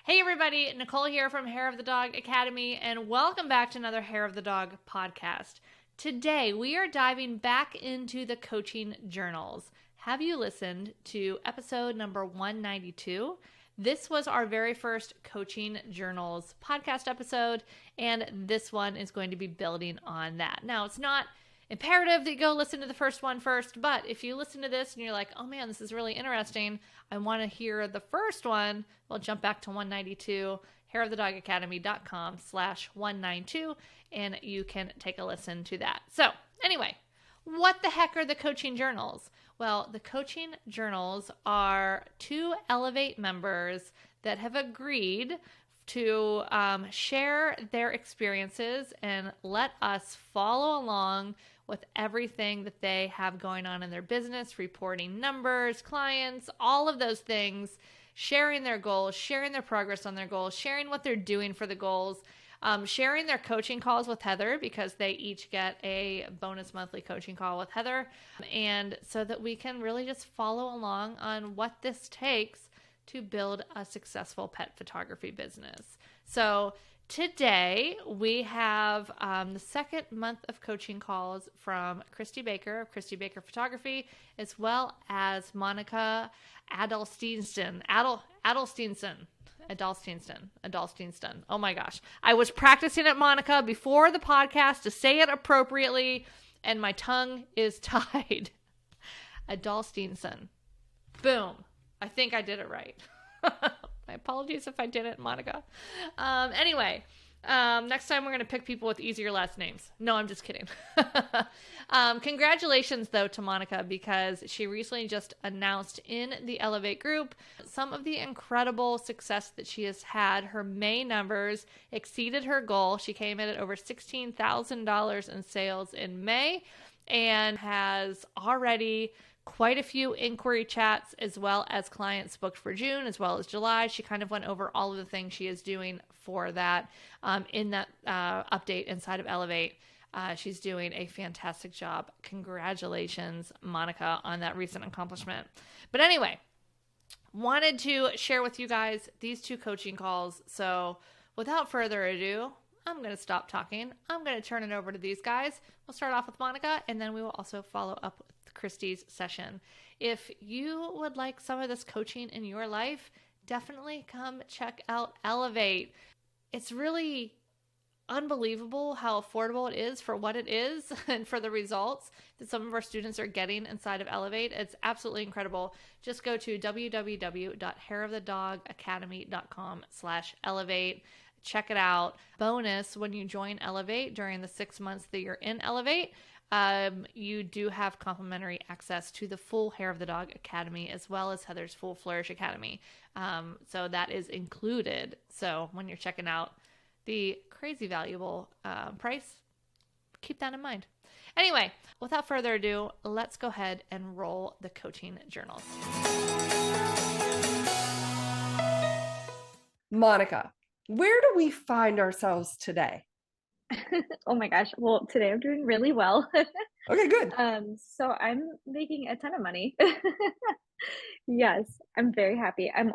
Hey everybody, Nicole here from Hair of the Dog Academy, and welcome back to another Hair of the Dog podcast. Today we are diving back into the coaching journals. Have you listened to episode number 192? This was our very first coaching journals podcast episode, and this one is going to be building on that. Now, it's not imperative that you go listen to the first one first, but if you listen to this and you're like, oh man, this is really interesting, I want to hear the first one, well, jump back to 192, hairofthedogacademy.com/192, and you can take a listen to that. So anyway, what the heck are the coaching journals? Well, the coaching journals are two Elevate members that have agreed to share their experiences and let us follow along with everything that they have going on in their business, reporting numbers, clients, all of those things, sharing their goals, sharing their progress on their goals, sharing what they're doing for the goals, sharing their coaching calls with Heather, because they each get a bonus monthly coaching call with Heather, and so that we can really just follow along on what this takes to build a successful pet photography business. So today we have the second month of coaching calls from Christi Baker of Christi Baker Photography, as well as Monica Adalsteinsson. Adalsteinsson. Oh my gosh. I was practicing at Monica before the podcast to say it appropriately, and my tongue is tied. Adalsteinsson. Boom. I think I did it right. My apologies if I didn't, Monica. Anyway, next time we're going to pick people with easier last names. No, I'm just kidding. Congratulations, though, to Monica, because she recently just announced in the Elevate group some of the incredible success that she has had. Her May numbers exceeded her goal. She came in at over $16,000 in sales in May and has already quite a few inquiry chats, as well as clients booked for June, as well as July. She kind of went over all of the things she is doing for that in that update inside of Elevate. She's doing a fantastic job. Congratulations, Monica, on that recent accomplishment. But anyway, wanted to share with you guys these two coaching calls. So without further ado, I'm going to stop talking. I'm going to turn it over to these guys. We'll start off with Monica, and then we will also follow up with Christi's session. If you would like some of this coaching in your life, definitely come check out Elevate. It's really unbelievable how affordable it is for what it is and for the results that some of our students are getting inside of Elevate. It's absolutely incredible. Just go to www.hairofthedogacademy.com/elevate. Check it out. Bonus, when you join Elevate during the 6 months that you're in Elevate, you do have complimentary access to the full Hair of the Dog Academy, as well as Heather's full Flourish Academy. So that is included. So when you're checking out the crazy valuable price, keep that in mind. Anyway, without further ado, let's go ahead and roll the coaching journals. Monica, where do we find ourselves today? Oh my gosh. Well, today I'm doing really well. Okay, good. So I'm making a ton of money. Yes, I'm very happy. I'm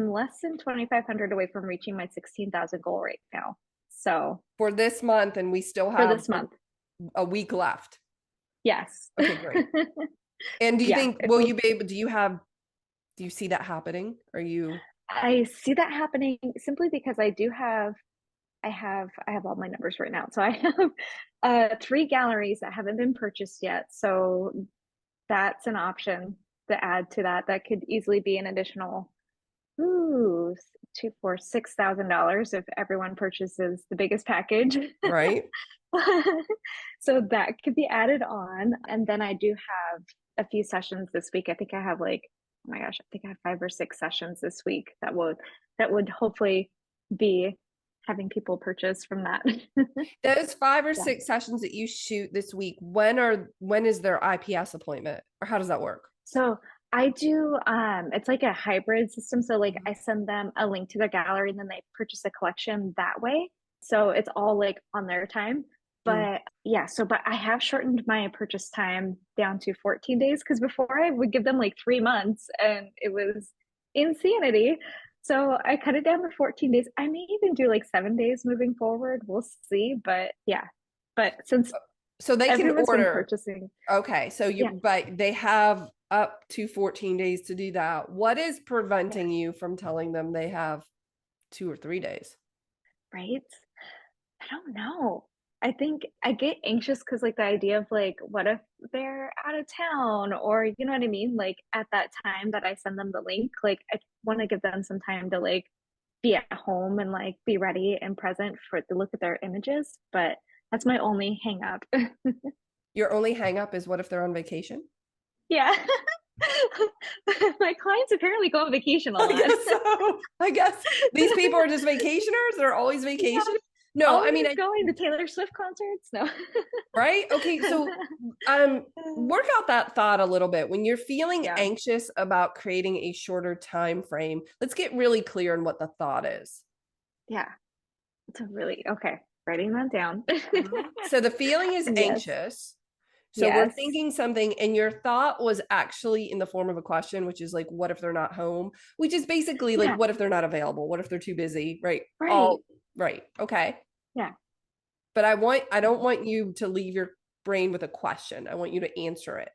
less than 2,500 away from reaching my 16,000 goal right now. So For this month, and we still for have this month, a week left. yes. Okay, great. And do you Yeah, think, will you be able, do you see that happening? I see that happening simply because I have all my numbers right now. So I have 3 galleries that haven't been purchased yet. So that's an option to add to that. That could easily be an additional $6,000 if everyone purchases the biggest package. Right. So that could be added on. And then I do have a few sessions this week. I think I have oh my gosh, I think I have 5 or 6 sessions this week that would hopefully be having people purchase from that. Those 5 or 6 sessions that you shoot this week, when is their IPS appointment, or how does that work? So I do, it's like a hybrid system. So I send them a link to their gallery and then they purchase a collection that way. So it's all on their time. But but I have shortened my purchase time down to 14 days, because before I would give them 3 months and it was insanity. So I cut it down to 14 days. I may even do like 7 days moving forward. We'll see. But yeah. But since So they can everyone's been order. purchasing. Okay. So Yeah. but they have up to 14 days to do that. What is preventing you from telling them they have 2 or 3 days? Right? I don't know. I think I get anxious because like the idea of like, what if they're out of town, or you know what I mean? Like at that time that I send them the link, like I want to give them some time to like be at home and like be ready and present for to look at their images. But that's my only hang up. Your only hang up is what if they're on vacation? Yeah. My clients apparently go on vacation a lot. I guess these people are just vacationers. They're always vacationing. Yeah. No, always I mean, going to Taylor Swift concerts. No. Right? Okay, so work out that thought a little bit. When you're feeling anxious about creating a shorter time frame, let's get really clear on what the thought is. Yeah. It's a really okay. Writing that down. So the feeling is anxious. So we're thinking something, and your thought was actually in the form of a question, which is like, what if they're not home? Which is basically like, what if they're not available? What if they're too busy? Right. Right. Right. Okay. Yeah. But I don't want you to leave your brain with a question. I want you to answer it.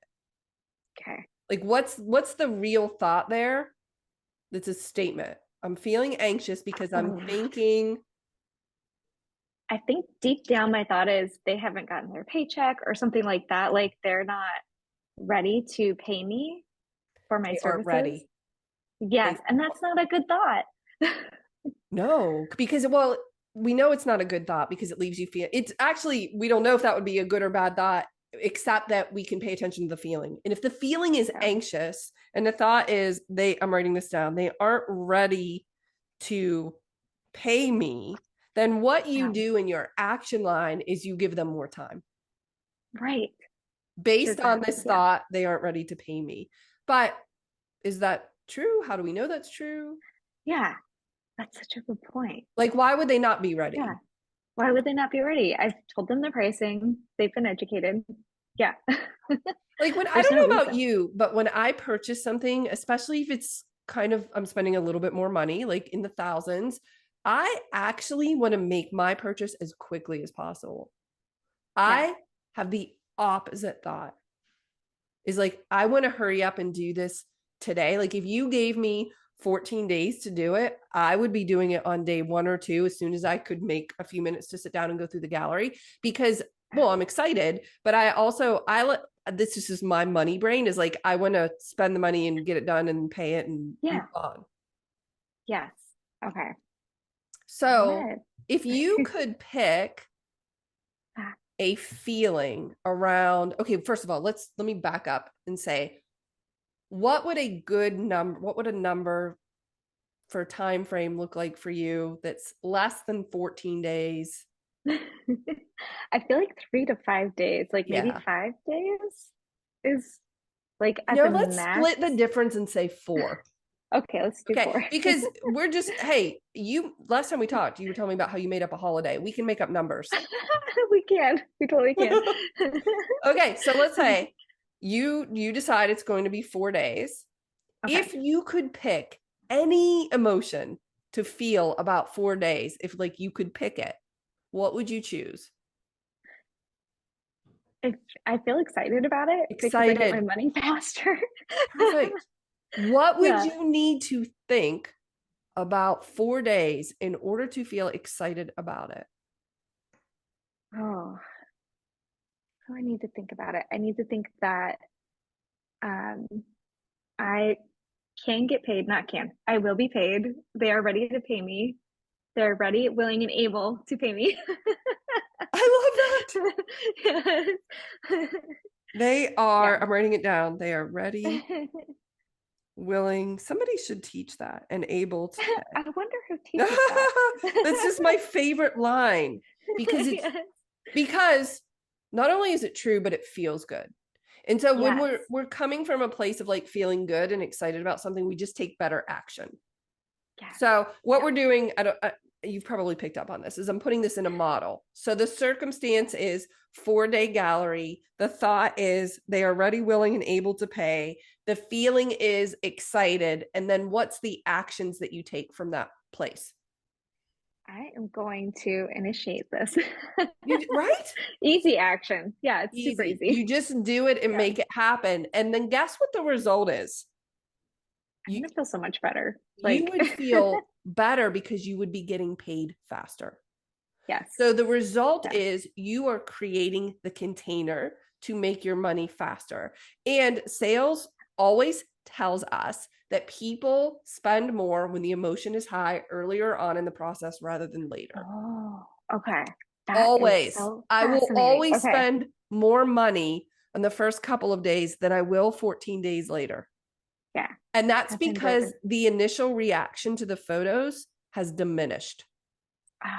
Okay. Like what's the real thought there? That's a statement. I'm feeling anxious because I'm thinking. I think deep down my thought is they haven't gotten their paycheck or something like that. Like they're not ready to pay me for my services. Aren't ready. Yes, and that's not a good thought. No, because we know it's not a good thought because it leaves you feel. It's actually, we don't know if that would be a good or bad thought, except that we can pay attention to the feeling. And if the feeling is anxious and the thought is I'm writing this down, they aren't ready to pay me, then what you do in your action line is you give them more time. Right. Based on this thought, they aren't ready to pay me. But is that true? How do we know that's true? Yeah. That's such a good point. Like, why would they not be ready? Yeah. Why would they not be ready? I've told them the pricing. They've been educated. Yeah. Like when I don't know about you, but when I purchase something, especially if it's kind of, I'm spending a little bit more money, like in the thousands, I actually want to make my purchase as quickly as possible. I have the opposite thought. Is like, I want to hurry up and do this today. Like if you gave me 14 days to do it, I would be doing it on day 1 or 2 as soon as I could make a few minutes to sit down and go through the gallery, because I'm excited, but this is just my money brain is like, I want to spend the money and get it done and pay it and move on. Yes. Okay. So if you could pick a feeling around, okay, first of all, let me back up and say, what would a number for time frame look like for you that's less than 14 days? I feel like 3 to 5 days, like maybe 5 days is like at the let's max. Split the difference and say 4. Okay, let's do 4. Because we're just, hey, last time we talked, you were telling me about how you made up a holiday. We can make up numbers. We totally can. Okay, so let's say you decide it's going to be 4 days. Okay. If you could pick any emotion to feel about 4 days, if like you could pick it, what would you choose? If I feel excited about it, because I get my money faster. Perfect. What would you need to think about 4 days in order to feel excited about it? Oh, I need to think about it. I need to think that I can get paid, I will be paid. They are ready to pay me. They're ready, willing, and able to pay me. I love that. Yes. They are, I'm writing it down. They are ready, willing. Somebody should teach that, and able to pay. I wonder who teaches that. That's just my favorite line, because because not only is it true, but it feels good. And so when we're coming from a place of like feeling good and excited about something, we just take better action. So what we're doing, you've probably picked up on this, is I'm putting this in a model. So the circumstance is 4-day gallery. The thought is they are ready, willing, and able to pay. The feeling is excited. And then what's the actions that you take from that place? I am going to initiate this. Right? Easy action. Yeah, it's super easy. You just do it and make it happen. And then guess what the result is? I'm gonna feel so much better. You would feel better because you would be getting paid faster. Yes. So the result is you are creating the container to make your money faster. And sales always tells us that people spend more when the emotion is high earlier on in the process rather than later. Oh, okay. Always. I will always spend more money in the first couple of days than I will 14 days later. Yeah. And that's because the initial reaction to the photos has diminished. Oh,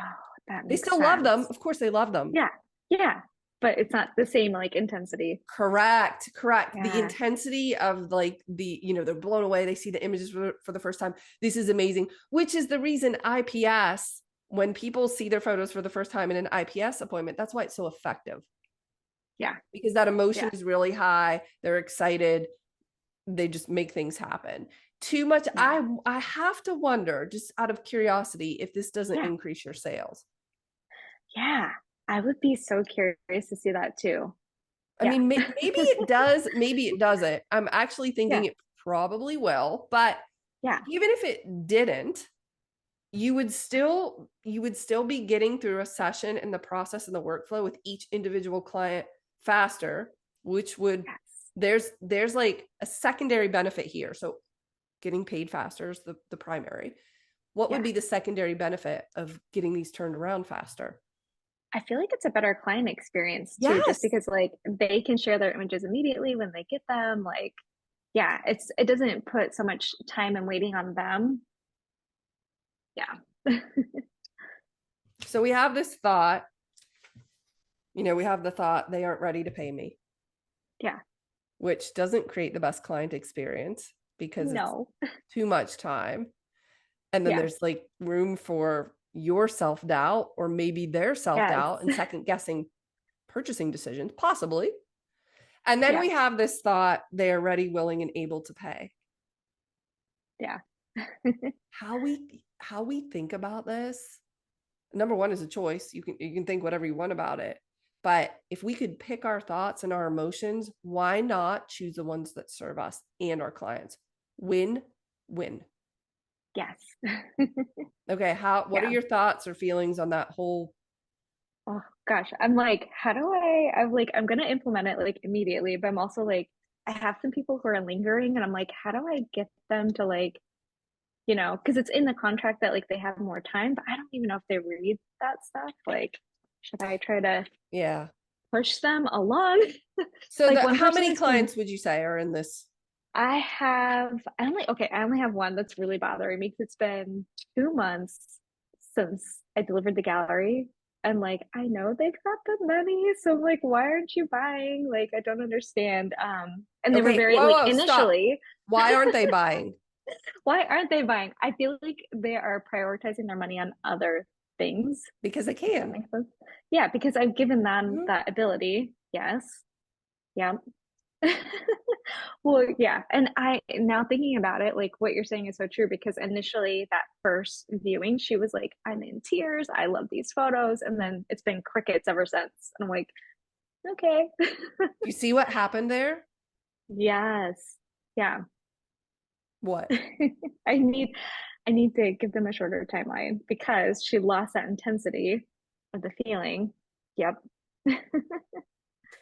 that makes They still sense. love them. Of course they love them. Yeah. Yeah. But it's not the same like intensity. Correct. Yeah. The intensity of like they're blown away. They see the images for the first time. This is amazing, which is the reason IPS, when people see their photos for the first time in an IPS appointment, that's why it's so effective. Yeah. Because that emotion is really high. They're excited. They just make things happen. Too much. I have to wonder, just out of curiosity, if this doesn't increase your sales. Yeah. I would be so curious to see that too. I mean, maybe it does, maybe it doesn't. I'm actually thinking it probably will, but even if it didn't, you would still be getting through a session and the process and the workflow with each individual client faster, which would there's like a secondary benefit here. So getting paid faster is the primary. What would be the secondary benefit of getting these turned around faster? I feel like it's a better client experience too, just because like they can share their images immediately when they get them. Like, it doesn't put so much time and waiting on them. Yeah. So we have this thought, we have the thought they aren't ready to pay me. Yeah. Which doesn't create the best client experience because it's too much time. And then there's like room for your self-doubt or maybe their self-doubt and second guessing purchasing decisions, possibly. And then we have this thought, they are ready, willing, and able to pay. Yeah. How we think about this, number one, is a choice. You can think whatever you want about it. But if we could pick our thoughts and our emotions, why not choose the ones that serve us and our clients? Win. Yes. Okay. What are your thoughts or feelings on that whole? Oh gosh, I'm like, I'm going to implement it like immediately, but I'm also like, I have some people who are lingering and I'm like, how do I get them to like, because it's in the contract that like they have more time, but I don't even know if they read that stuff. Like, should I try to push them along? So like how many clients would you say are in this? I only have one that's really bothering me because it's been 2 months since I delivered the gallery. And like, I know they've got the money. So I'm like, why aren't you buying? Like, I don't understand. And they were very initially. Stop. Why aren't they buying? Why aren't they buying? I feel like they are prioritizing their money on other things. Because they can. Yeah, because I've given them that ability. Yes. Yeah. Well, yeah. And I now thinking about it, like what you're saying is so true because initially that first viewing, she was like, I'm in tears. I love these photos. And then it's been crickets ever since. And I'm like, okay. You see what happened there? Yes. Yeah. What? I need to give them a shorter timeline because she lost that intensity of the feeling. Yep.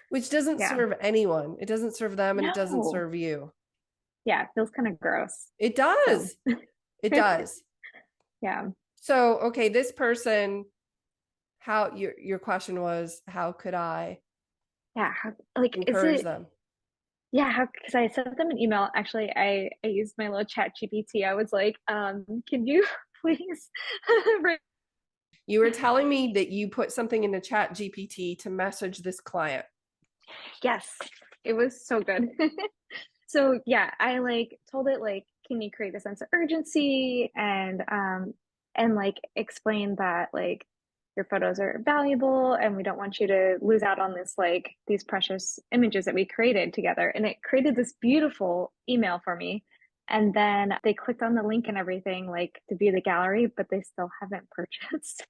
Which doesn't serve anyone. It doesn't serve them and it doesn't serve you. Yeah, it feels kind of gross. It does. So. It does. Yeah. So, okay, this person, how your question was, how could I encourage them? Yeah, because I sent them an email. Actually, I used my little chat GPT. I was like, can you please You were telling me that you put something in the chat GPT to message this client. Yes, it was so good. So yeah, I like told it like, can you create a sense of urgency? And and like explained that like your photos are valuable and we don't want you to lose out on this, like these precious images that we created together. And it created this beautiful email for me. And then they clicked on the link and everything, like to view the gallery, but they still haven't purchased.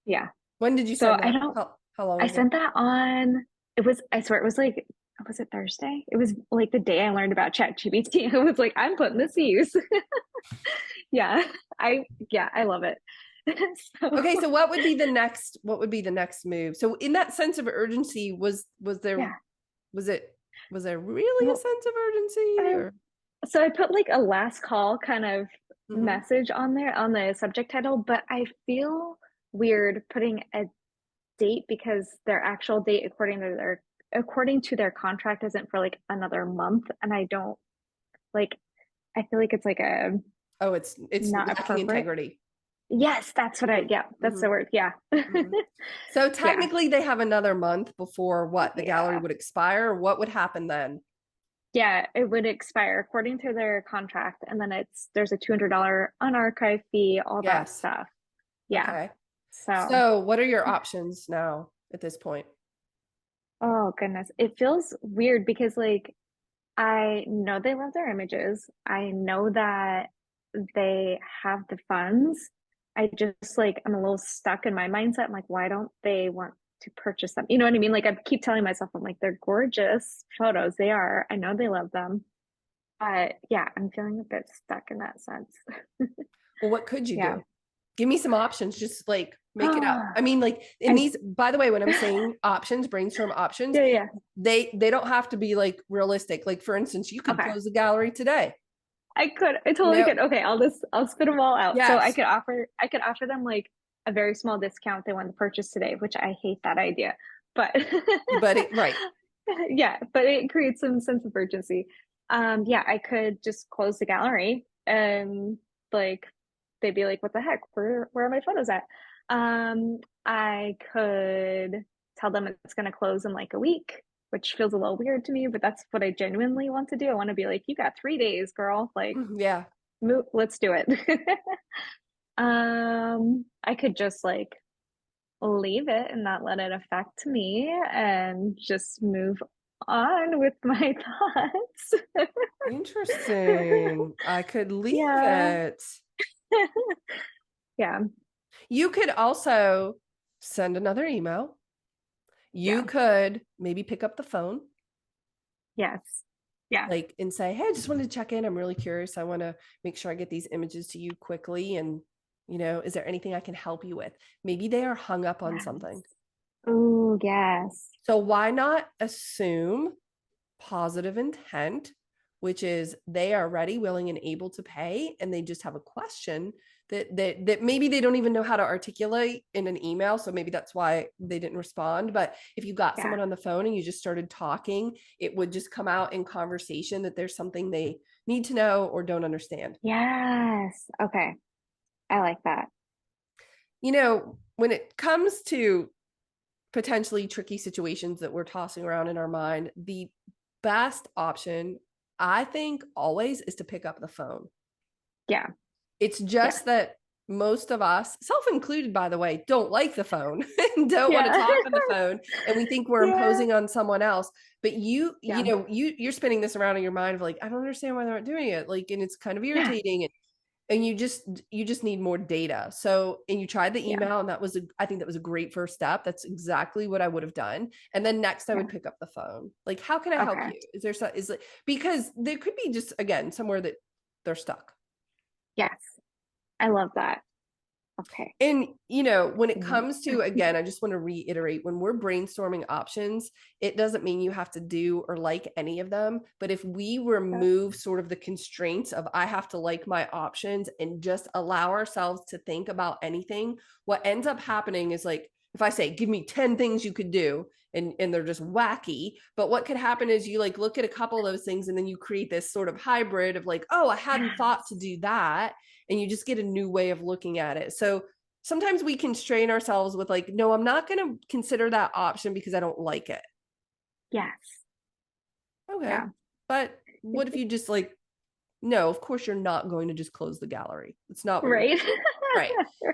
Yeah. When did you So send that? How long I ago? sent that on, it was, I swear it was like, was it Thursday? It was like the day I learned about ChatGPT. I was like, I'm putting this to use. Yeah. I love it. So, Okay, so what would be the next move? So in that sense of urgency, was there yeah. was there really a Well, sense of urgency, or so I put like a last call kind of Mhm. message on there on the subject title, but I feel weird putting a date because their actual date according to their contract isn't for like another month, and I don't like, I feel like it's like a Oh, it's not lacking appropriate. integrity. Yes, that's what Mhm. yeah, that's Mhm. the word. Yeah. Mhm. So Yeah. technically they have another month before what the gallery Yeah. would expire. What would happen then? Yeah, it would expire according to their contract, and then there's a $200 unarchived fee, all that Yes. stuff. Yeah. Okay. So, So what are your options now at this point? oh goodness, it feels weird because like I know they love their images. I know that they have the funds. I just like I'm a little stuck in my mindset. I'm like, why don't they want to purchase them? You know what I mean? Like I keep telling myself, I'm like, they're gorgeous photos. They are. I know they love them. But yeah, I'm feeling a bit stuck in that sense. Well, what could you Yeah. do? Give me some options. Just like make it up. I I mean, like in these, by the way, when I'm saying options, brainstorm options, yeah, yeah. they don't have to be like realistic. Like for instance, you could Okay. close the gallery today. I You totally know, could. Okay, I'll spit them all out. So yes, I could offer them like a very small discount if they want to purchase today, which I hate that idea. But but right. yeah, but it creates some sense of urgency. Yeah, I could just close the gallery and like they'd be like, what the heck? Where are my photos at? I could tell them it's gonna close in like a week, which feels a little weird to me, but that's what I genuinely want to do. I want to be like, you got 3 days, girl. Like, Yeah. let's do it. I could just like leave it and not let it affect me and just move on with my thoughts. Interesting. I could leave Yeah. it. Yeah. You could also send another email. You Yeah. could maybe pick up the phone, Yes. Yeah. like, and say, hey, I just wanted to check in. I'm really curious. I want to make sure I get these images to you quickly. And, is there anything I can help you with? Maybe they are hung up on Yes. something. Oh, yes. So why not assume positive intent, which is they are ready, willing, and able to pay, and they just have a question that maybe they don't even know how to articulate in an email. So maybe that's why they didn't respond. But if you got Yeah. someone on the phone and you just started talking, it would just come out in conversation that there's something they need to know or don't understand. Yes. Okay. I like that. When it comes to potentially tricky situations that we're tossing around in our mind, the best option, I think, always is to pick up the phone. Yeah. It's just that most of us, self-included, by the way, don't like the phone and don't want to talk on the phone, and we think we're imposing on someone else. But you're spinning this around in your mind of like, I don't understand why they're not doing it. Like, and it's kind of Yeah. irritating. And you just need more data. So, and you tried the Yeah. email, and I think that was a great first step. That's exactly what I would have done. And then next I would pick up the phone. Like, how can I help Okay. you? Is there some, because there could be just, again, somewhere that they're stuck. Yes. I love that. Okay. And, when it comes to, again, I just want to reiterate, when we're brainstorming options, it doesn't mean you have to do or like any of them. But if we remove sort of the constraints of I have to like my options and just allow ourselves to think about anything, what ends up happening is like, if I say, give me 10 things you could do, and they're just wacky, but what could happen is you like look at a couple of those things and then you create this sort of hybrid of like, oh, I hadn't thought to do that. And you just get a new way of looking at it. So sometimes we constrain ourselves with like, no, I'm not going to consider that option because I don't like it. Yes. Okay. Yeah. But what if you just like, no, of course you're not going to just close the gallery. It's not what Right. Right.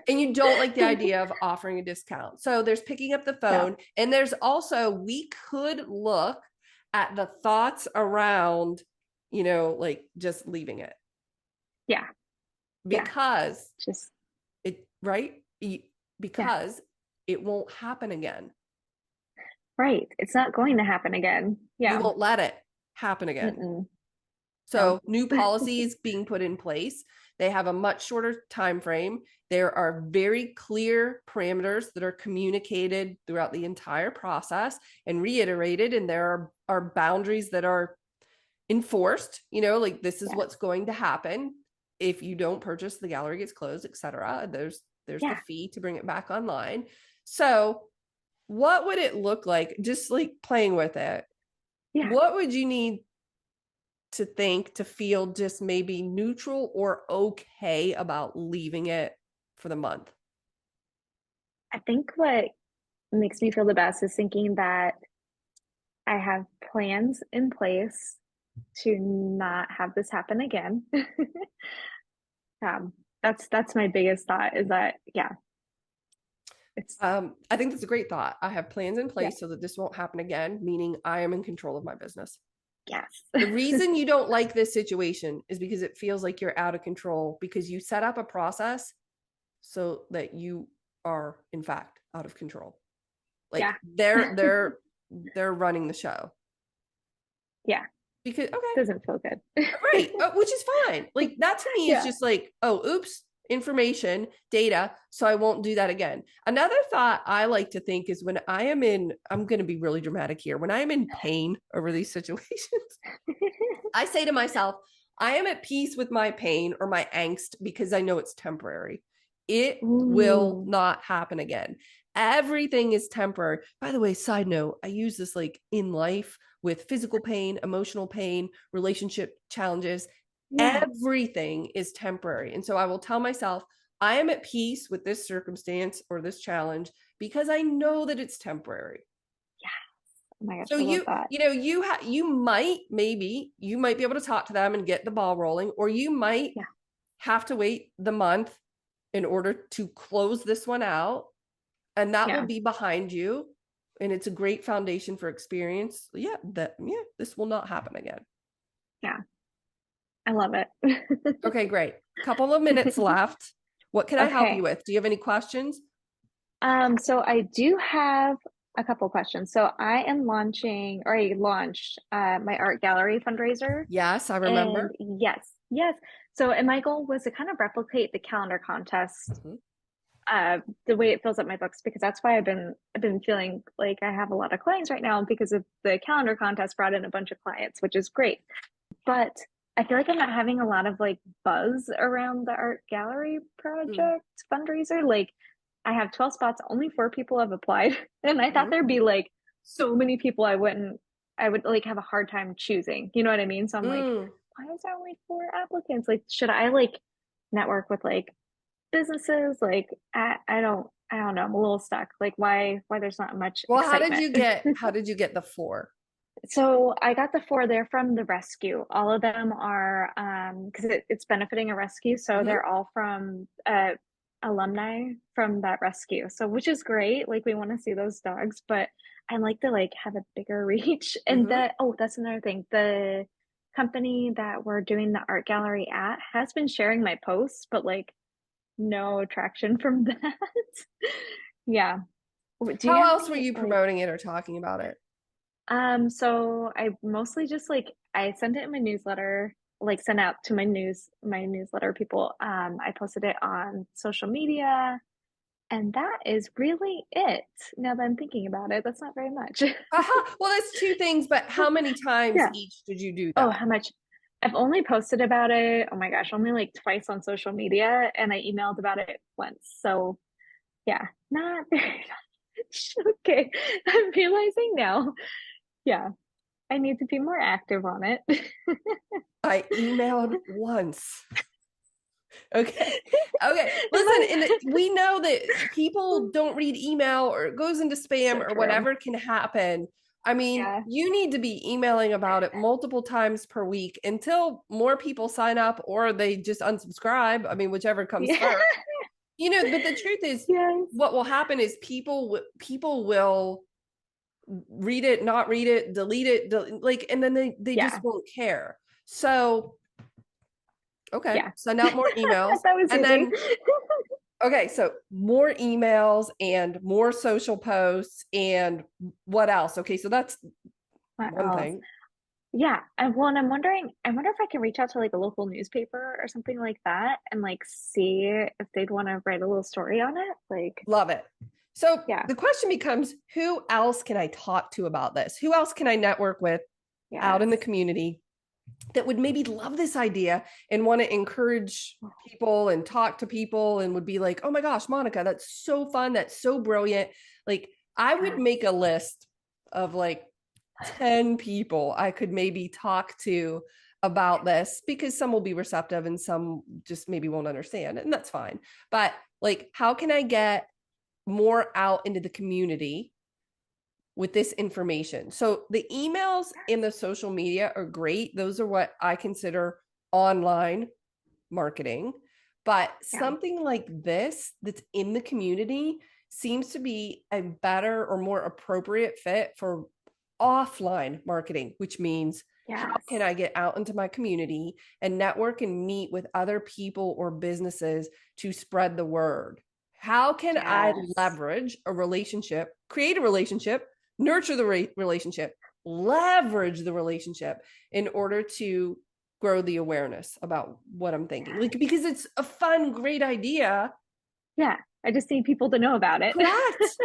And you don't like the idea of offering a discount. So there's picking up the phone. Yeah. And there's also, we could look at the thoughts around, like just leaving it. Yeah. Because just it, right? Because it won't happen again. Right. It's not going to happen again. Yeah. You won't let it happen again. Mm-mm. So new policies being put in place. They have a much shorter time frame. There are very clear parameters that are communicated throughout the entire process and reiterated. And there are boundaries that are enforced, like this is what's going to happen. If you don't purchase, the gallery gets closed, etc. There's the fee to bring it back online. So what would it look like, just like playing with it? Yeah. What would you need to think to feel just maybe neutral or okay about leaving it for the month? I think what makes me feel the best is thinking that I have plans in place to not have this happen again. That's my biggest thought, is that, I think that's a great thought. I have plans in place so that this won't happen again, meaning I am in control of my business. Yes. The reason you don't like this situation is because it feels like you're out of control, because you set up a process so that you are in fact out of control. Like they're running the show. Yeah. Because doesn't feel good. Right. Which is fine. Like that to me is just like, oh, oops, information, data. So I won't do that again. Another thought I like to think is when I'm going to be really dramatic here. When I am in pain over these situations, I say to myself, I am at peace with my pain or my angst because I know it's temporary. It will not happen again. Everything is temporary. By the way, side note, I use this like in life with physical pain, emotional pain, relationship challenges. Yeah. Everything is temporary. And so I will tell myself, I am at peace with this circumstance or this challenge because I know that it's temporary. Yeah. Oh my gosh. So you might be able to talk to them and get the ball rolling, or you might have to wait the month in order to close this one out. And that will be behind you. And it's a great foundation for experience. This will not happen again. Yeah. I love it. Okay, great. Couple of minutes left. What can I help you with? Do you have any questions? So I do have a couple questions. So I launched my art gallery fundraiser. Yes, I remember. Yes. So, and my goal was to kind of replicate the calendar contest. Mm-hmm. The way it fills up my books, because that's why I've been feeling like I have a lot of clients right now, because of the calendar contest brought in a bunch of clients, which is great. But I feel like I'm not having a lot of like buzz around the art gallery project fundraiser. Like I have 12 spots, only 4 people have applied. And I thought there'd be like so many people I would like have a hard time choosing. You know what I mean? So I'm like, why is there only 4 applicants? Like, should I like network with like businesses? Like I don't know. I'm a little stuck. Like why there's not much excitement. How did you get the 4? So I got the 4. They're from the rescue. All of them are because it's benefiting a rescue. So they're all from alumni from that rescue. So which is great. Like we want to see those dogs, but I like to like have a bigger reach. And that's another thing. The company that we're doing the art gallery at has been sharing my posts, but like no traction from that. Yeah. How else were you promoting it or talking about it? So I mostly just like I sent it in my newsletter, like sent out to my newsletter people. I posted it on social media, and that is really it. Now that I'm thinking about it, that's not very much. Well, that's 2 things, but how many times each did you do that? Oh, how much? I've only posted about it, oh my gosh, only like twice on social media, and I emailed about it once. So yeah, not very much. Okay, I'm realizing now. Yeah, I need to be more active on it. I emailed once. Okay. Listen, we know that people don't read email, or it goes into spam, or whatever can happen. I mean, you need to be emailing about it multiple times per week until more people sign up or they just unsubscribe. I mean, whichever comes first. But the truth is, Yes. what will happen is people will read it, not read it, delete it, like, and then they just won't care. So, okay, send out more emails. That was And easy. then, okay, so more emails and more social posts and what else? Okay, so that's What one else? thing. Yeah. And well, and I wonder if I can reach out to like a local newspaper or something like that and like see if they'd want to write a little story on it. Like, Love it. So yeah. the question becomes, who else can I talk to about this? Who else can I network with out in the community that would maybe love this idea and want to encourage people and talk to people and would be like, oh my gosh, Monica, that's so fun. That's so brilliant. Like, I would make a list of like 10 people I could maybe talk to about this, because some will be receptive and some just maybe won't understand, and that's fine. But like, how can I get more out into the community with this information? So the emails and the social media are great. Those are what I consider online marketing. But something like this that's in the community seems to be a better or more appropriate fit for offline marketing, which means how can I get out into my community and network and meet with other people or businesses to spread the word? How can I leverage a relationship, create a relationship, nurture the relationship, leverage the relationship in order to grow the awareness about what I'm thinking? Like, because it's a fun, great idea. Yeah. I just need people to know about it. Correct.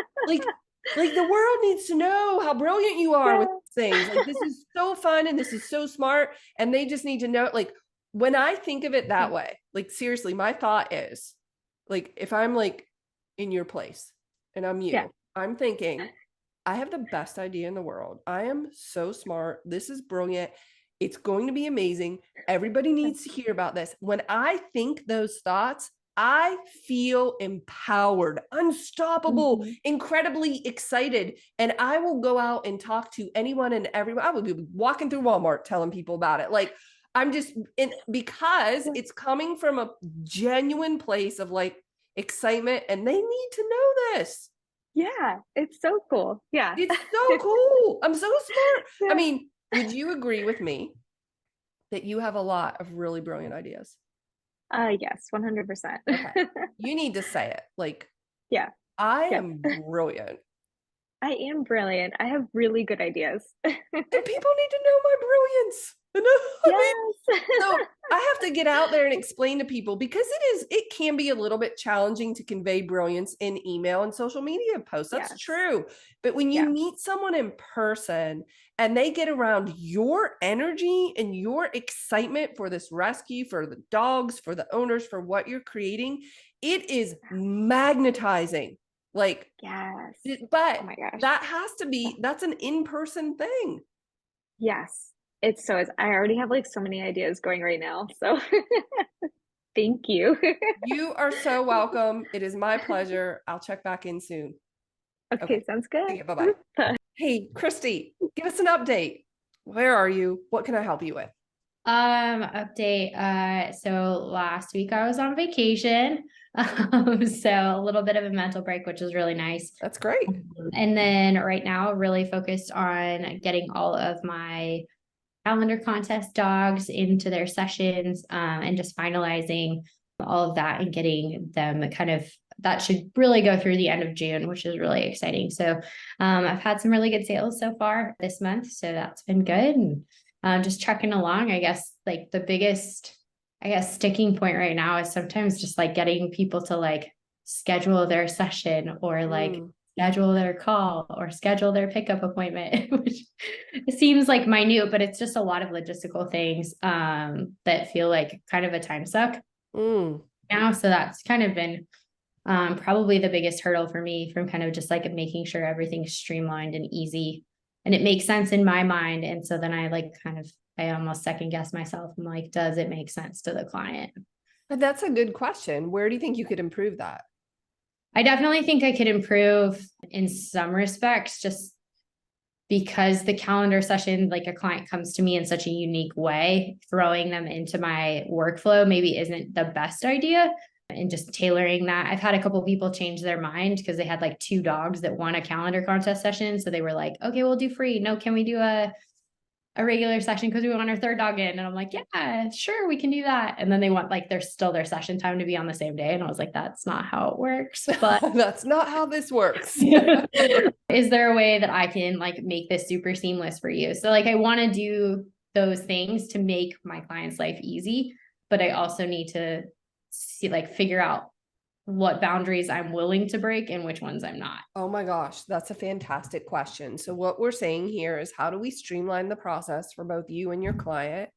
Like the world needs to know how brilliant you are with things. Like, this is so fun and this is so smart. And they just need to know, like, when I think of it that way, like, seriously, my thought is like, if I'm like in your place and I'm you, I'm thinking, I have the best idea in the world. I am so smart. This is brilliant. It's going to be amazing. Everybody needs to hear about this. When I think those thoughts, I feel empowered, unstoppable, incredibly excited. And I will go out and talk to anyone and everyone. I will be walking through Walmart telling people about it. Like, I'm just, because it's coming from a genuine place of like excitement, and they need to know this. Yeah, it's so cool. Yeah. It's so cool. I'm so smart. I mean, would you agree with me that you have a lot of really brilliant ideas? Yes, 100%. Okay. You need to say it. Like, I am brilliant. I am brilliant. I have really good ideas. And people need to know my brilliance. So I have to get out there and explain to people, because it can be a little bit challenging to convey brilliance in email and social media posts. That's true. But when you meet someone in person and they get around your energy and your excitement for this rescue, for the dogs, for the owners, for what you're creating, it is magnetizing. Like, but oh my gosh, that has to be, that's an in-person thing. Yes. It's so, I already have like so many ideas going right now. So thank you. You are so welcome. It is my pleasure. I'll check back in soon. Okay. Sounds good. Okay, bye-bye. Hey, Christy, give us an update. Where are you? What can I help you with? Update. So last week I was on vacation. So a little bit of a mental break, which is really nice. That's great. And then right now, really focused on getting all of my calendar contest dogs into their sessions, and just finalizing all of that and getting them that should really go through the end of June, which is really exciting. So I've had some really good sales so far this month. So that's been good. And just trucking along. I guess like the biggest, sticking point right now is sometimes just like getting people to like schedule their session or like schedule their call or schedule their pickup appointment, which seems like minute, but it's just a lot of logistical things that feel like kind of a time suck now. So that's kind of been probably the biggest hurdle for me, from kind of just like making sure everything's streamlined and easy and it makes sense in my mind. And so then I almost second guess myself. I'm like, does it make sense to the client? But that's a good question. Where do you think you could improve that? I definitely think I could improve in some respects, just because the calendar session, like a client comes to me in such a unique way, throwing them into my workflow maybe isn't the best idea. and just tailoring that. I've had a couple of people change their mind because they had like 2 dogs that won a calendar contest session. So they were like, okay, we'll do free. No, can we do a regular session because we want our 3rd dog in? And I'm like, yeah, sure, we can do that. And then they want like their session time to be on the same day. And I was like, that's not how it works. But that's not how this works. Is there a way that I can like make this super seamless for you? So like I want to do those things to make my client's life easy, but I also need to figure out what boundaries I'm willing to break and which ones I'm not. Oh my gosh, that's a fantastic question. So what we're saying here is, how do we streamline the process for both you and your client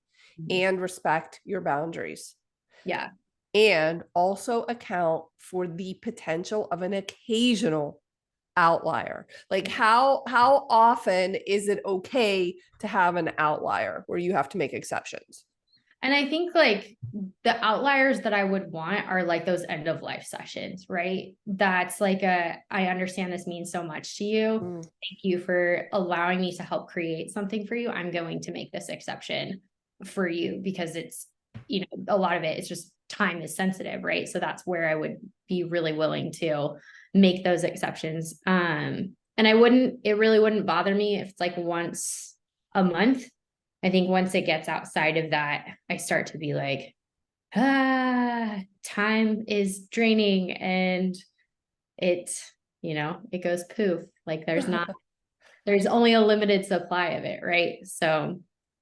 and respect your boundaries? Yeah. And also account for the potential of an occasional outlier. Like how often is it okay to have an outlier where you have to make exceptions? And I think like the outliers that I would want are like those end of life sessions, right? That's like I understand this means so much to you. Thank you for allowing me to help create something for you. I'm going to make this exception for you because it's, a lot of it is just time is sensitive, right? So that's where I would be really willing to make those exceptions. And it really wouldn't bother me if it's like once a month. I think once it gets outside of that, I start to be like, time is draining and it goes poof. Like there's only a limited supply of it. Right. So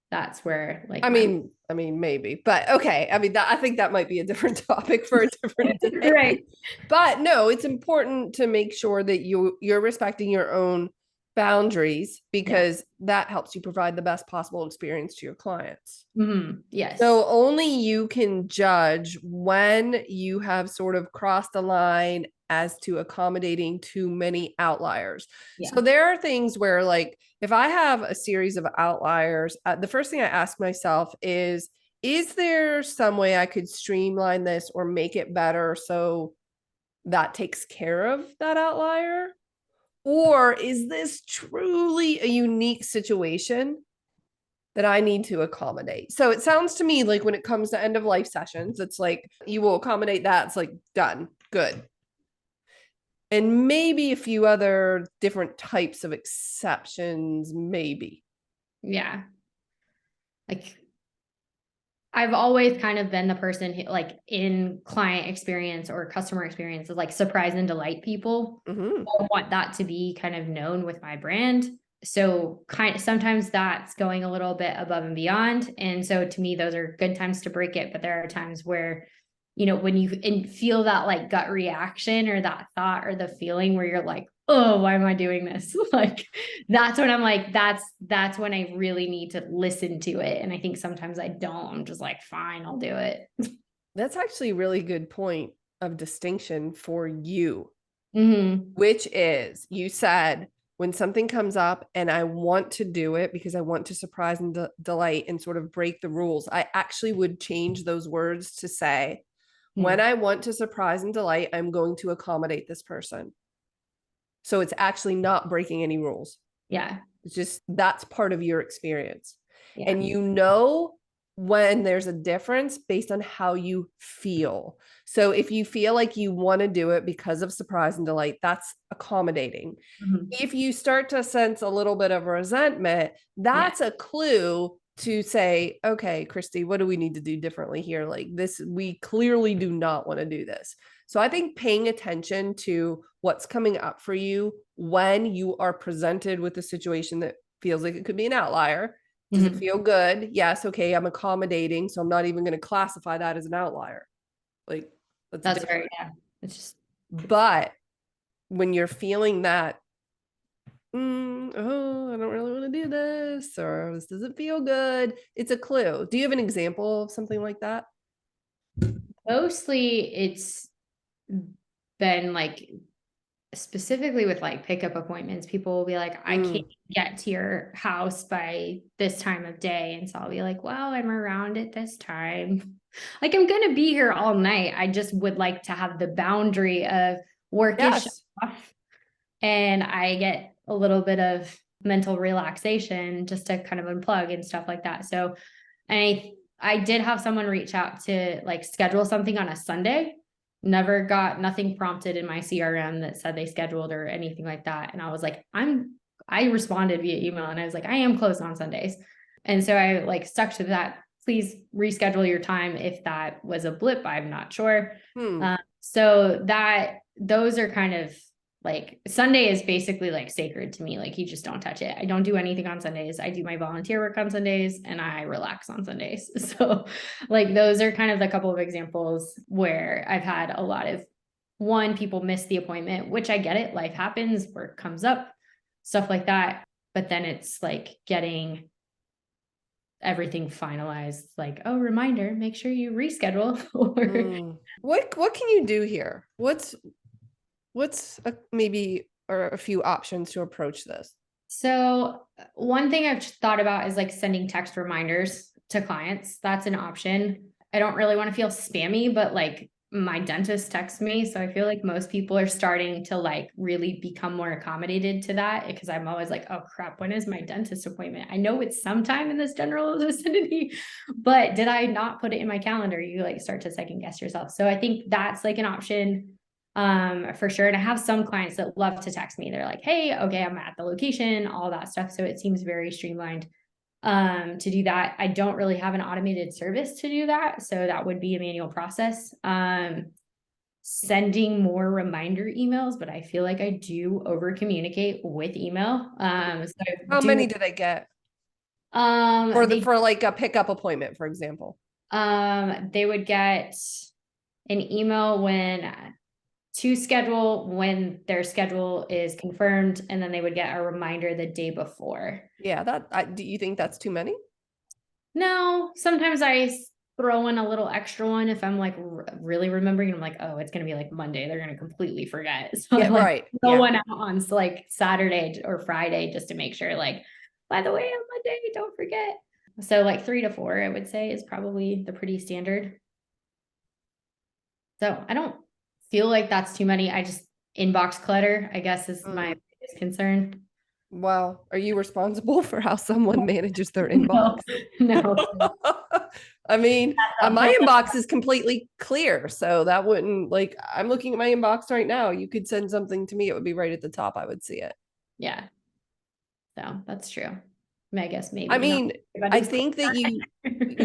that's where like, I mean, maybe, but okay. I mean, I think that might be a different topic for a different day. Right. But no, it's important to make sure that you're respecting your own boundaries, because that helps you provide the best possible experience to your clients. Yes. So only you can judge when you have sort of crossed the line as to accommodating too many outliers. So there are things where, like, if I have a series of outliers, the first thing I ask myself is there some way I could streamline this or make it better so that takes care of that outlier? Or is this truly a unique situation that I need to accommodate? So it sounds to me like when it comes to end of life sessions, it's like you will accommodate that. It's like done, good. And maybe a few other different types of exceptions, maybe. Yeah. Like I've always kind of been the person who, like, in client experience or customer experience, is like surprise and delight people. I want that to be kind of known with my brand. So sometimes that's going a little bit above and beyond. And so to me, those are good times to break it. But there are times where, when you feel that like gut reaction or that thought or the feeling where you're like, oh, why am I doing this? Like, that's when I'm like, that's when I really need to listen to it. And I think sometimes I don't. I'm just like, fine, I'll do it. That's actually a really good point of distinction for you, Mm-hmm. which is, you said, when something comes up and I want to do it because I want to surprise and delight and sort of break the rules, I actually would change those words to say, when I want to surprise and delight, I'm going to accommodate this person. So it's actually not breaking any rules. Yeah. It's just, that's part of your experience. Yeah. And when there's a difference based on how you feel. So if you feel like you want to do it because of surprise and delight, that's accommodating. If you start to sense a little bit of resentment, that's a clue to say, okay, Christy, what do we need to do differently here? Like this, we clearly do not want to do this. So I think paying attention to what's coming up for you when you are presented with a situation that feels like it could be an outlier. Does it feel good? Yes. Okay. I'm accommodating. So I'm not even going to classify that as an outlier. Like that's right. Yeah. It's just, but when you're feeling that, I don't really want to do this, or this doesn't feel good, it's a clue. Do you have an example of something like that? Mostly it's been like, specifically with like pickup appointments, people will be like, I can't get to your house by this time of day. And so I'll be like, well, I'm around at this time. Like, I'm going to be here all night. I just would like to have the boundary of work is off, and I get a little bit of mental relaxation just to kind of unplug and stuff like that. So, and I did have someone reach out to like schedule something on a Sunday. never got nothing prompted in my CRM that said they scheduled or anything like that. And I was like, I responded via email and I was like, I am closed on Sundays. And so I like stuck to that. Please reschedule your time. If that was a blip, I'm not sure. So those are kind of like, Sunday is basically like sacred to me. Like, you just don't touch it. I don't do anything on Sundays. I do my volunteer work on Sundays and I relax on Sundays. So like, those are kind of the couple of examples where I've had a lot of, one, people miss the appointment, which I get it. Life happens, work comes up, stuff like that. But then it's like getting everything finalized, like, oh, reminder, make sure you reschedule. What can you do here? What's maybe or a few options to approach this? So one thing I've thought about is like sending text reminders to clients. That's an option. I don't really want to feel spammy, but like my dentist texts me. So I feel like most people are starting to like really become more accommodated to that, because I'm always like, oh crap, when is my dentist appointment? I know it's sometime in this general vicinity, but did I not put it in my calendar? You like start to second guess yourself. So I think that's like an option for sure. And I have some clients that love to text me. They're like, hey, okay, I'm at the location, all that stuff. So it seems very streamlined to do that. I don't really have an automated service to do that. So that would be a manual process. Sending more reminder emails, but I feel like I do over communicate with email. So how many do they get? For like a pickup appointment, for example. They would get an email to schedule when their schedule is confirmed, and then they would get a reminder the day before. Yeah, do you think that's too many? No, sometimes I throw in a little extra one if I'm like really remembering. I'm like, oh, it's gonna be like Monday, they're gonna completely forget. So yeah, I'm like, right. throw one out on like Saturday or Friday just to make sure. Like, by the way, on Monday, don't forget. So like 3 to 4, I would say, is probably the pretty standard. So I don't feel like that's too many. I just inbox clutter, I guess, is my biggest concern. Wow. Are you responsible for how someone manages their inbox? No. I mean, my inbox is completely clear. So that wouldn't, like, I'm looking at my inbox right now. You could send something to me. It would be right at the top. I would see it. Yeah. So that's true. I mean, I guess maybe. I mean, I think that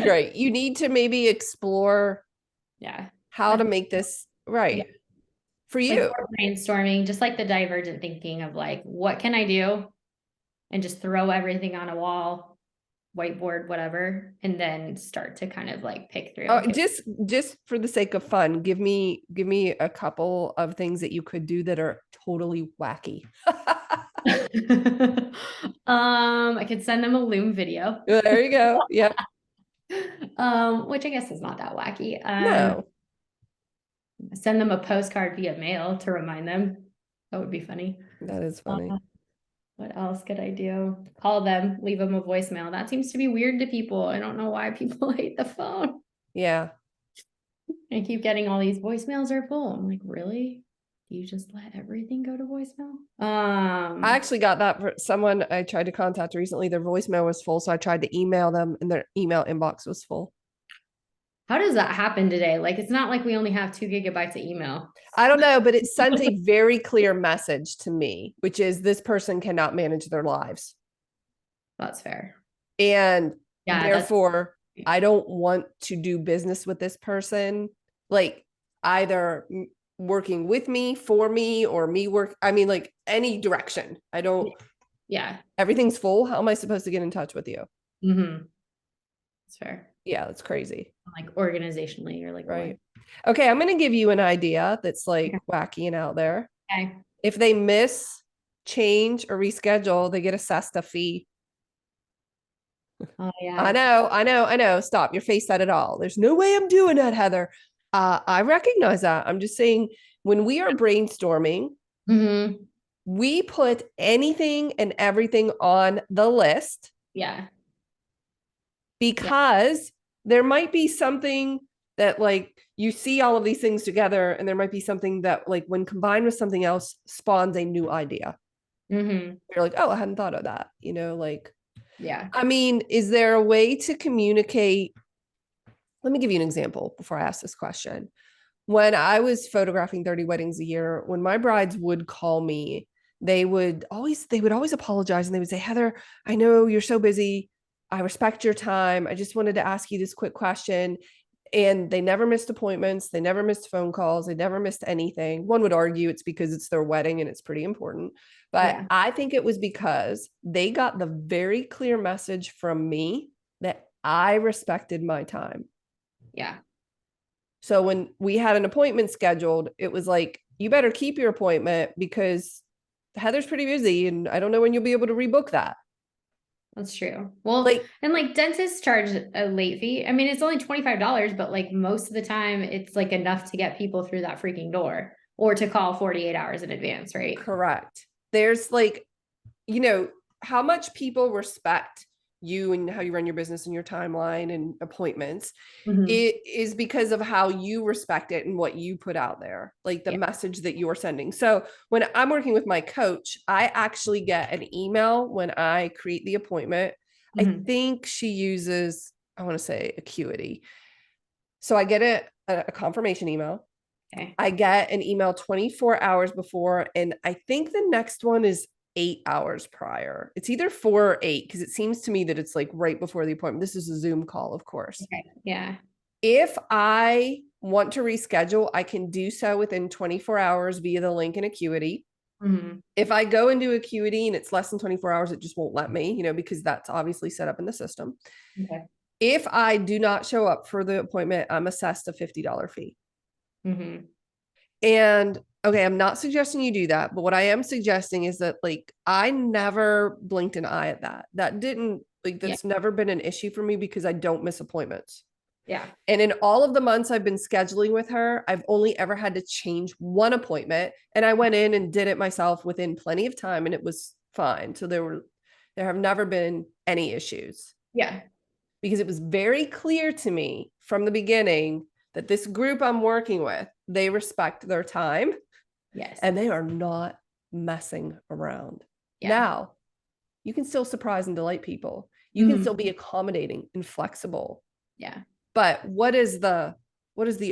right. You need to maybe explore how to make this right for you. Like brainstorming, just like the divergent thinking of like, what can I do? And just throw everything on a wall, whiteboard, whatever, and then start to kind of like pick through. Just for the sake of fun, give me a couple of things that you could do that are totally wacky. I could send them a Loom video. There you go. Yep. Which I guess is not that wacky. No. Send them a postcard via mail to remind them. That would be funny. That is funny. What else could I do? Call them, leave them a voicemail. That seems to be weird to people. I don't know why people hate the phone. Yeah. I keep getting all these voicemails are full. I'm like, really? You just let everything go to voicemail? I actually got that for someone I tried to contact recently. Their voicemail was full, so I tried to email them and their email inbox was full. How does that happen today? Like, it's not like we only have 2 gigabytes of email. I don't know, but it sends a very clear message to me, which is this person cannot manage their lives. That's fair. And therefore, I don't want to do business with this person, like either working with me, for me, or me work. I mean, like any direction. I don't. Yeah. Everything's full. How am I supposed to get in touch with you? Mm-hmm. That's fair. Yeah, that's crazy. Like organizationally, you're like, right. What? Okay, I'm going to give you an idea that's like wacky and out there. Okay. If they miss, change, or reschedule, they get assessed a fee. Oh yeah. I know. Stop. Your face said it all. There's no way I'm doing that, Heather. I recognize that. I'm just saying, when we are brainstorming, we put anything and everything on the list. Yeah. Because there might be something that like you see all of these things together, and there might be something that like when combined with something else spawns a new idea. You're like, oh, I hadn't thought of that. You know, like, yeah. I mean, is there a way to communicate? Let me give you an example before I ask this question. when I was photographing 30 weddings a year, when my brides would call me, they would always apologize, and they would say, Heather, I know you're so busy. I respect your time. I just wanted to ask you this quick question. And they never missed appointments. They never missed phone calls. They never missed anything. One would argue it's because it's their wedding and it's pretty important. But Yeah. I think it was because they got the very clear message from me that I respected my time. Yeah. So when we had an appointment scheduled, it was like, you better keep your appointment because Heather's pretty busy and I don't know when you'll be able to rebook that. That's true. Well, Like, and like dentists charge a late fee. I mean, it's only $25, but like most of the time it's like enough to get people through that freaking door or to call 48 hours in advance, right? correct. There's like, you know, how much people respect you and how you run your business and your timeline and appointments. It is because of how you respect it and what you put out there, like the message that you're sending. So when I'm working with my coach, I actually get an email when I create the appointment. I think she uses, I want to say Acuity. So I get a confirmation email. Okay. I get an email 24 hours before, and I think the next one is 8 hours prior. It's either 4 or 8 because it seems to me that it's like right before the appointment. This is a Zoom call, of course. Okay. Yeah. If I want to reschedule, I can do so within 24 hours via the link in Acuity. If I go into Acuity and it's less than 24 hours, it just won't let me, you know, because that's obviously set up in the system. Okay. If I do not show up for the appointment, I'm assessed a $50 fee. And okay, I'm not suggesting you do that, but what I am suggesting is that like I never blinked an eye at that. That didn't like that's never been an issue for me because I don't miss appointments. Yeah. And in all of the months I've been scheduling with her, I've only ever had to change one appointment, and I went in and did it myself within plenty of time and it was fine. So there have never been any issues. Yeah. Because it was very clear to me from the beginning that this group I'm working with, they respect their time. Yes. And they are not messing around. Yeah. Now, you can still surprise and delight people. You can still be accommodating and flexible. Yeah. But what is the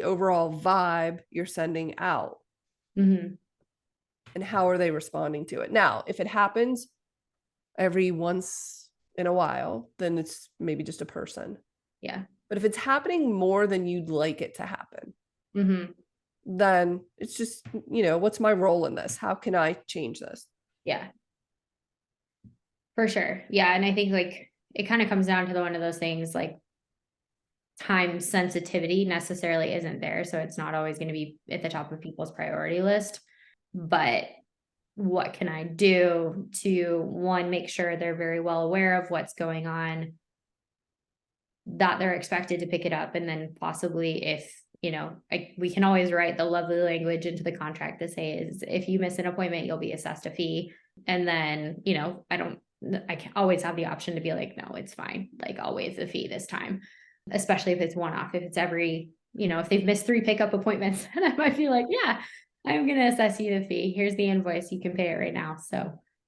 overall vibe you're sending out? And how are they responding to it? Now, if it happens every once in a while, then it's maybe just a person. Yeah. But if it's happening more than you'd like it to happen, then it's just, you know, what's my role in this? How can I change this? Yeah. For sure. Yeah. And I think like it kind of comes down to one of those things like time sensitivity necessarily isn't there. So it's not always going to be at the top of people's priority list. But what can I do to, one, make sure they're very well aware of what's going on, that they're expected to pick it up, and then possibly if, you know, we can always write the lovely language into the contract that says if you miss an appointment, you'll be assessed a fee. And then, you know, I can always have the option to be like, no, it's fine. Like I'll waive the fee this time, especially if it's one-off. If it's every, you know, if they've missed 3 pickup appointments, and I might be like, yeah, I'm going to assess you the fee. Here's the invoice. You can pay it right now. So,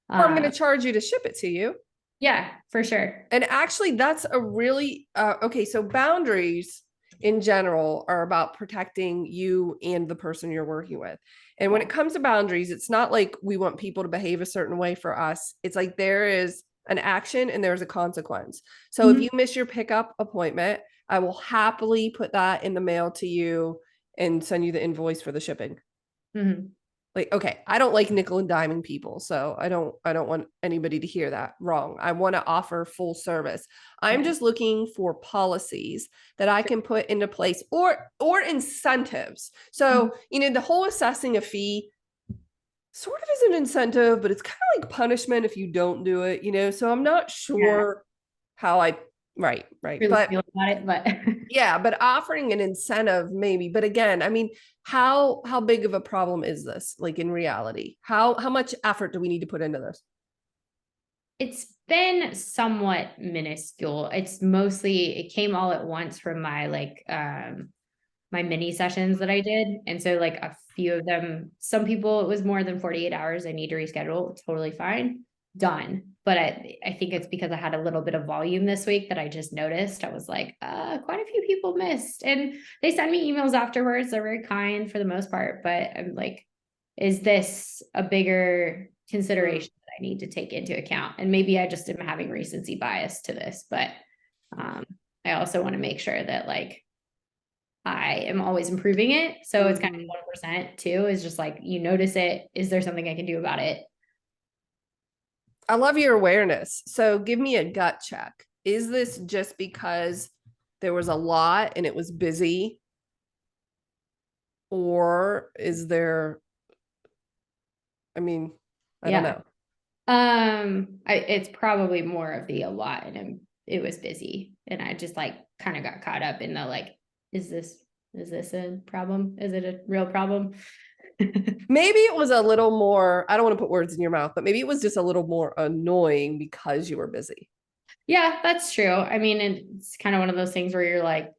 or I'm going to charge you to ship it to you. Yeah, for sure. And actually that's a really, okay. So boundaries in general are about protecting you and the person you're working with. And when it comes to boundaries, it's not like we want people to behave a certain way for us. It's like there is an action and there's a consequence. So if you miss your pickup appointment, I will happily put that in the mail to you and send you the invoice for the shipping. Like, okay, I don't like nickel and diming people. So I don't want anybody to hear that wrong. I want to offer full service. I'm just looking for policies that I can put into place or incentives. So, you know, the whole assessing a fee sort of is an incentive, but it's kind of like punishment if you don't do it, you know? So I'm not sure how right. Really but feel about it, but yeah, but offering an incentive maybe. But again, I mean, how big of a problem is this? Like in reality, how much effort do we need to put into this? it's been somewhat minuscule. It's mostly, it came all at once from my like my mini sessions that I did. And so like a few of them, some people, it was more than 48 hours. I need to reschedule. Totally fine. done. But I think it's because I had a little bit of volume this week that I just noticed. I was like, quite a few people missed. And they send me emails afterwards. They're very kind for the most part. But I'm like, is this a bigger consideration that I need to take into account? And maybe I just am having recency bias to this. But I also want to make sure that like I am always improving it. So it's kind of 1% too, is just like, you notice it. Is there something I can do about it? I love your awareness. So give me a gut check. Is this just because there was a lot and it was busy? Or is there, I mean, I don't know. It's probably more of the a lot, and it was busy, and I just like kind of got caught up in the like, is this a problem? Is it a real problem? Maybe it was a little more, I don't want to put words in your mouth, but maybe it was just a little more annoying because you were busy. Yeah, that's true. I mean, it's kind of one of those things where you're like,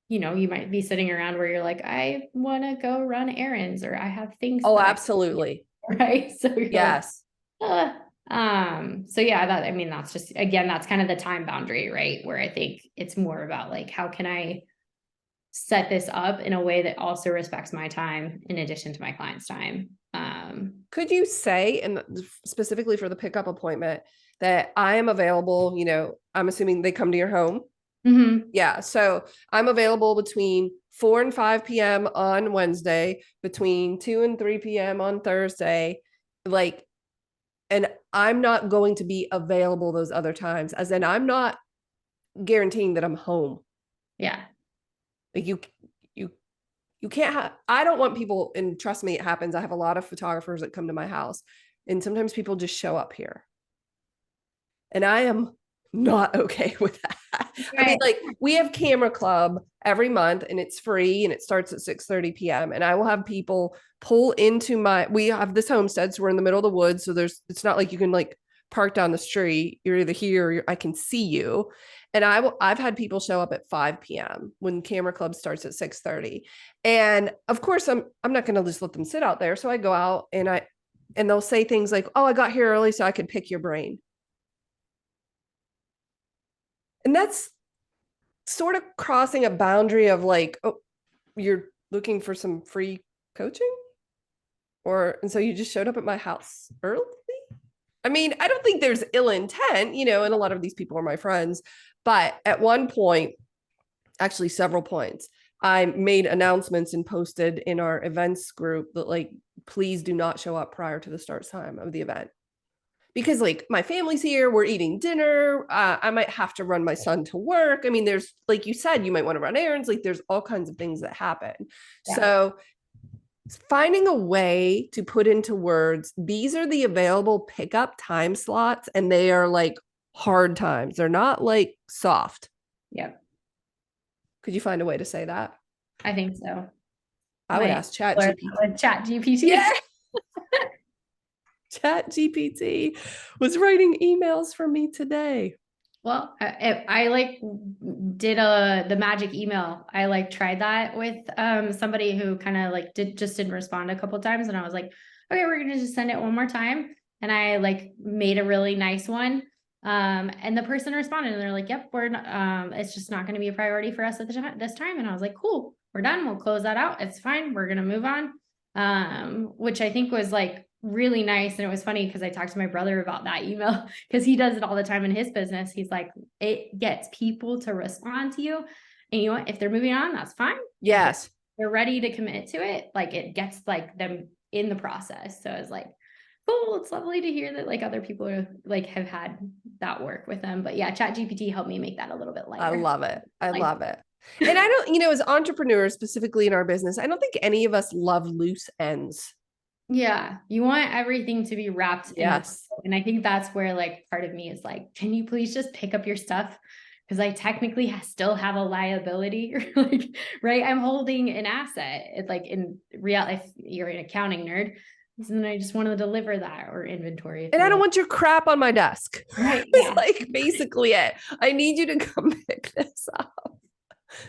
you know, you might be sitting around where you're like, I want to go run errands, or I have things. Oh, absolutely. Right. So you're yes. Like, so yeah, that, I mean, that's just, again, that's kind of the time boundary, right? Where I think it's more about like, how can I set this up in a way that also respects my time in addition to my client's time? Could you say, and specifically for the pickup appointment, that I am available, you know, I'm assuming they come to your home. Mm-hmm. Yeah. So I'm available between 4 and 5 p.m. on Wednesday, between 2 and 3 p.m. on Thursday. Like, and I'm not going to be available those other times, as in I'm not guaranteeing that I'm home. Yeah. Like you can't have, I don't want people, and trust me, it happens. I have a lot of photographers that come to my house, and sometimes people just show up here. And I am not okay with that. Right. I mean, like, we have camera club every month and it's free and it starts at 6:30 p.m. And I will have people pull into we have this homestead, so we're in the middle of the woods. So it's not like you can like park down the street. You're either here or I can see you. And I've had people show up at 5 p.m. when camera club starts at 6:30. And of course, I'm not going to just let them sit out there. So I go out and they'll say things like, oh, I got here early so I could pick your brain. And that's sort of crossing a boundary of like, oh, you're looking for some free coaching? And so you just showed up at my house early? I mean, I don't think there's ill intent, you know, and a lot of these people are my friends. But at one point, actually several points, I made announcements and posted in our events group that like, please do not show up prior to the start time of the event. Because like my family's here, we're eating dinner. I might have to run my son to work. I mean, there's, like you said, you might want to run errands. Like there's all kinds of things that happen. Yeah. So finding a way to put into words, these are the available pickup time slots, and they are like hard times. They're not like soft. Yeah. Could you find a way to say that? I think so. I would ask ChatGPT. ChatGPT. Yeah. ChatGPT was writing emails for me today. Well, I like did the magic email. I like tried that with somebody who kind of like didn't respond a couple of times, and I was like, okay, we're gonna just send it one more time. And I like made a really nice one. And the person responded, and they're like, yep, we're not, it's just not going to be a priority for us at this time. And I was like, cool, we're done. We'll close that out. It's fine. We're going to move on. Which I think was like really nice. And it was funny because I talked to my brother about that email because he does it all the time in his business. He's like, it gets people to respond to you. And you know what? If they're moving on, that's fine. Yes. If they're ready to commit to it. Like it gets like them in the process. So I was like, cool. It's lovely to hear that like other people are like have had that work with them. But yeah, ChatGPT helped me make that a little bit lighter. I love it. I love it. And I don't, you know, as entrepreneurs, specifically in our business, I don't think any of us love loose ends. Yeah. You want everything to be wrapped. Yes. And I think that's where like part of me is like, can you please just pick up your stuff? Because I technically still have a liability, like, right? I'm holding an asset. It's like in reality, if you're an accounting nerd, and I just want to deliver that or inventory. And I don't want your crap on my desk. Right. It's yeah. Like basically it. I need you to come pick this up.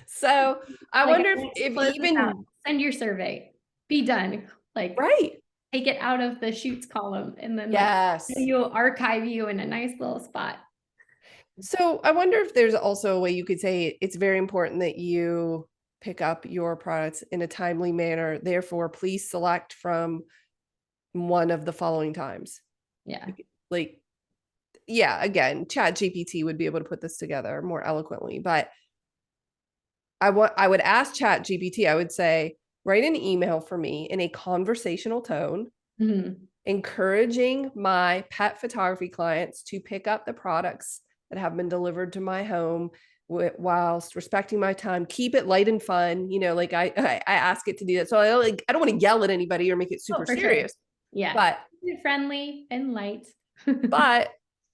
So I wonder if even send your survey, be done. Like, right. take it out of the shoots column and then Yes. you'll archive you in a nice little spot. So I wonder if there's also a way you could say it's very important that you pick up your products in a timely manner. Therefore, please select from one of the following times. Yeah. Like, yeah, again, Chat GPT would be able to put this together more eloquently, but I would ask Chat GPT, I would say, write an email for me in a conversational tone, encouraging my pet photography clients to pick up the products that have been delivered to my home whilst respecting my time. Keep it light and fun. You know, like I ask it to do that. So I don't want to yell at anybody or make it super serious. Sure. Yeah. But friendly and light. but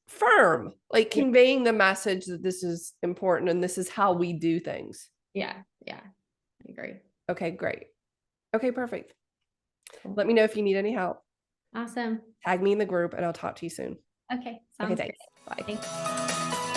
firm, like conveying the message that this is important and this is how we do things. Yeah. I agree. Okay, great. Okay, perfect. Cool. Let me know if you need any help. Awesome. Tag me in the group and I'll talk to you soon. Okay. Sounds thanks. great. Bye. Thanks.